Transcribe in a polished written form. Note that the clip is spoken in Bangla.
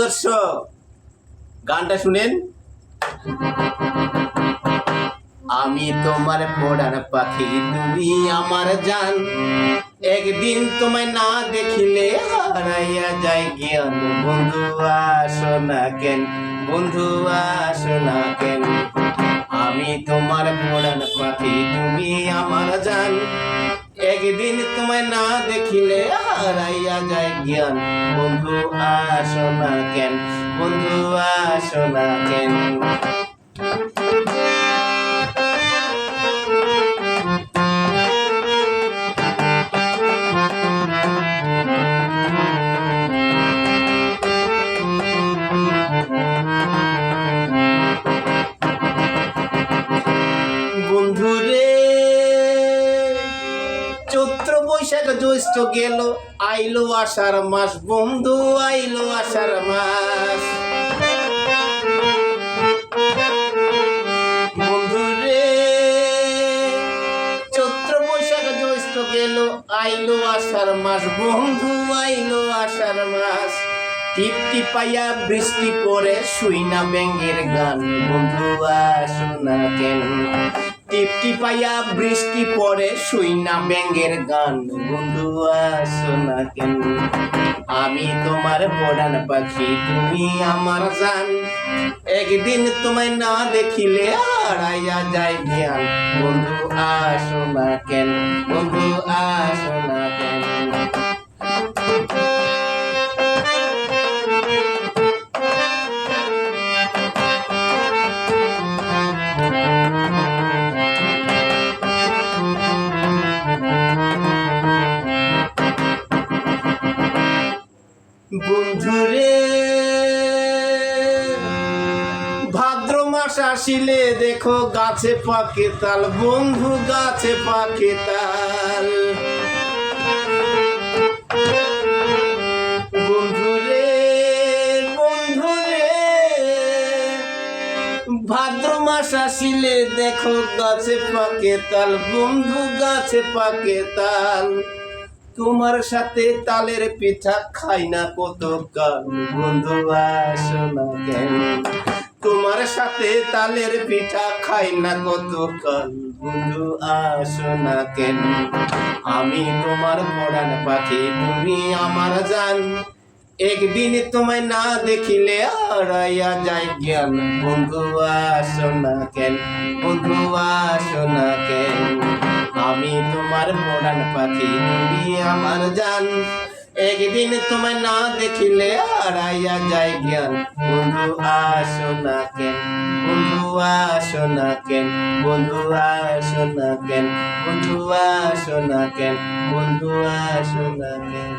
দর্শক, গানটা শুনেন। আমি তোমার পড়ার পাখি, তুমি আমার জান, একদিন তোমায় না দেখিলে হারাইয়া যায় জ্ঞান। বন্ধু আসো না কেন, বন্ধু আসো না কেন। আমি তোমার পড়ার পাখি, তুমি আমার জান, একদিন তোমায় না দেখিলে হারাইয়া যায় জ্ঞান। বন্ধু আসো না কেন, বন্ধু আসো না কেন। বন্ধুরে, চৈত্র বৈশাখ জ্যৈষ্ঠ গেল, আইলো আষাঢ় মাস। বন্ধু আইলো আষাঢ় মাস। বন্ধুরে, চৈত্র বৈশাখ জ্যৈষ্ঠ গেল, আইলো আষাঢ় মাস। বন্ধু আইলো আষাঢ় মাস। টিপটি পাইয়া বৃষ্টি পড়ে, শুই না ব্যাঙের গান। বন্ধু আসো না কেন, টিপটি পাইয়া বৃষ্টি পড়ে, শুই না ব্যাঙের গান। বন্ধু আসো না কেন। আমি তোমার পরাণ পাখি, তুমি আমার জান, একদিন তোমায় না দেখিলে হারাইয়া যায় জ্ঞান। বন্ধু আসো না কেন, বন্ধু আসো না কেন। বন্ধুরে, ভাদ্র মাস আসিলে দেখো গাছে পাকে তাল। বন্ধু গাছে পাকে তাল। বন্ধুরে, বন্ধুরে, ভাদ্র মাস আসিলে দেখো গাছে পাকে তাল। বন্ধু গাছে পাকে তাল। তোমার সাথে তালের পিঠা খাই না কত কাল। বন্ধু আসো না কেন, তোমার সাথে তালের পিঠা খাই না কত কাল। বন্ধু আসো না কেন। আমি তোমার পরাণ পাখি, তুমি আমার জান, একদিন তোমায় না দেখিলে হারাইয়া যায় জ্ঞান। বন্ধু আসো না কেন, বন্ধু আসো না কেন। আমি তোমার পরাণ পাখি, তুমি আমার জান, একদিন তোমায় না দেখিলে হারাইয়া যায় জ্ঞান। বন্ধু আসো না কেন, বন্ধু আসো না কেন, বন্ধু আসো না কেন, বন্ধু আসো না কেন, বন্ধু আসো না কেন।